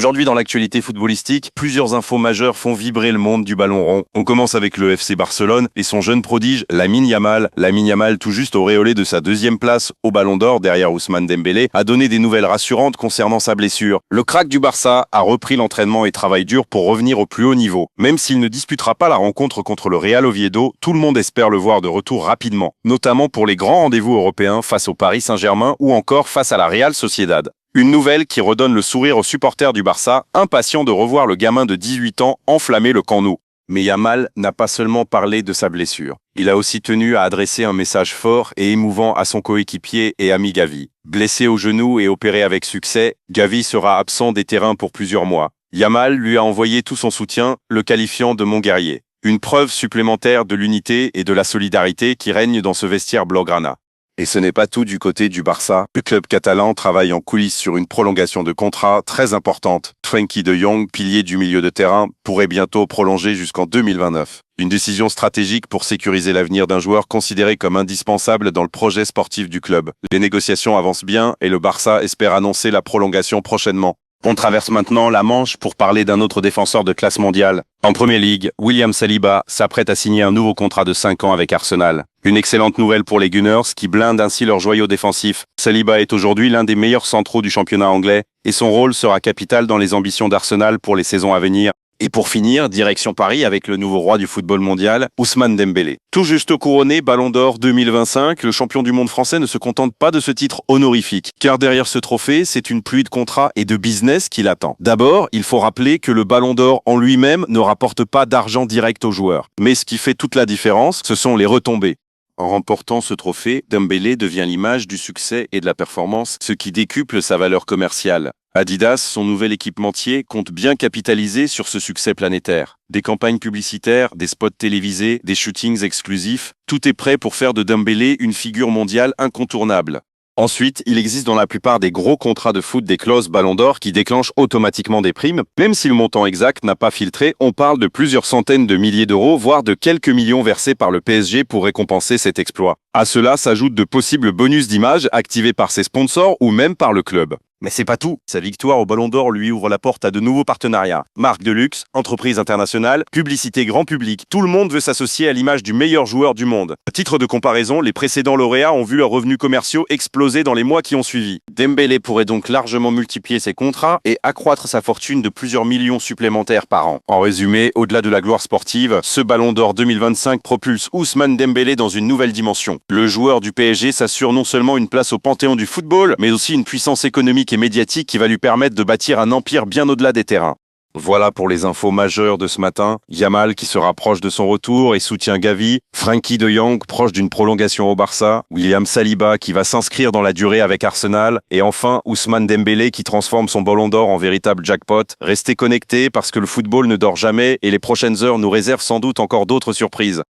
Aujourd'hui, dans l'actualité footballistique, plusieurs infos majeures font vibrer le monde du ballon rond. On commence avec le FC Barcelone et son jeune prodige, Lamine Yamal. Lamine Yamal, tout juste auréolé de sa deuxième place au Ballon d'Or derrière Ousmane Dembélé, a donné des nouvelles rassurantes concernant sa blessure. Le crack du Barça a repris l'entraînement et travaille dur pour revenir au plus haut niveau. Même s'il ne disputera pas la rencontre contre le Real Oviedo, tout le monde espère le voir de retour rapidement, notamment pour les grands rendez-vous européens face au Paris Saint-Germain ou encore face à la Real Sociedad. Une nouvelle qui redonne le sourire aux supporters du Barça, impatients de revoir le gamin de 18 ans enflammer le Camp Nou. Mais Yamal n'a pas seulement parlé de sa blessure. Il a aussi tenu à adresser un message fort et émouvant à son coéquipier et ami Gavi. Blessé au genou et opéré avec succès, Gavi sera absent des terrains pour plusieurs mois. Yamal lui a envoyé tout son soutien, le qualifiant de « mon guerrier ». Une preuve supplémentaire de l'unité et de la solidarité qui règne dans ce vestiaire blaugrana. Et ce n'est pas tout du côté du Barça. Le club catalan travaille en coulisses sur une prolongation de contrat très importante. Frenkie de Jong, pilier du milieu de terrain, pourrait bientôt prolonger jusqu'en 2029. Une décision stratégique pour sécuriser l'avenir d'un joueur considéré comme indispensable dans le projet sportif du club. Les négociations avancent bien et le Barça espère annoncer la prolongation prochainement. On traverse maintenant la Manche pour parler d'un autre défenseur de classe mondiale. En Premier League, William Saliba s'apprête à signer un nouveau contrat de 5 ans avec Arsenal. Une excellente nouvelle pour les Gunners qui blindent ainsi leur joyau défensif. Saliba est aujourd'hui l'un des meilleurs centraux du championnat anglais et son rôle sera capital dans les ambitions d'Arsenal pour les saisons à venir. Et pour finir, direction Paris avec le nouveau roi du football mondial, Ousmane Dembélé. Tout juste couronné Ballon d'Or 2025, le champion du monde français ne se contente pas de ce titre honorifique. Car derrière ce trophée, c'est une pluie de contrats et de business qui l'attend. D'abord, il faut rappeler que le Ballon d'Or en lui-même ne rapporte pas d'argent direct aux joueurs. Mais ce qui fait toute la différence, ce sont les retombées. En remportant ce trophée, Dembélé devient l'image du succès et de la performance, ce qui décuple sa valeur commerciale. Adidas, son nouvel équipementier, compte bien capitaliser sur ce succès planétaire. Des campagnes publicitaires, des spots télévisés, des shootings exclusifs, tout est prêt pour faire de Dembélé une figure mondiale incontournable. Ensuite, il existe dans la plupart des gros contrats de foot des clauses Ballon d'Or qui déclenchent automatiquement des primes. Même si le montant exact n'a pas filtré, on parle de plusieurs centaines de milliers d'euros, voire de quelques millions versés par le PSG pour récompenser cet exploit. À cela s'ajoutent de possibles bonus d'image activés par ses sponsors ou même par le club. Mais c'est pas tout. Sa victoire au Ballon d'Or lui ouvre la porte à de nouveaux partenariats. Marques de luxe, entreprises internationales, publicité grand public. Tout le monde veut s'associer à l'image du meilleur joueur du monde. À titre de comparaison, les précédents lauréats ont vu leurs revenus commerciaux exploser dans les mois qui ont suivi. Dembélé pourrait donc largement multiplier ses contrats et accroître sa fortune de plusieurs millions supplémentaires par an. En résumé, au-delà de la gloire sportive, ce Ballon d'Or 2025 propulse Ousmane Dembélé dans une nouvelle dimension. Le joueur du PSG s'assure non seulement une place au panthéon du football, mais aussi une puissance économique et médiatique qui va lui permettre de bâtir un empire bien au-delà des terrains. Voilà pour les infos majeures de ce matin. Yamal qui se rapproche de son retour et soutient Gavi, Frenkie de Jong proche d'une prolongation au Barça, William Saliba qui va s'inscrire dans la durée avec Arsenal, et enfin Ousmane Dembélé qui transforme son Ballon d'Or en véritable jackpot. Restez connectés parce que le football ne dort jamais et les prochaines heures nous réservent sans doute encore d'autres surprises.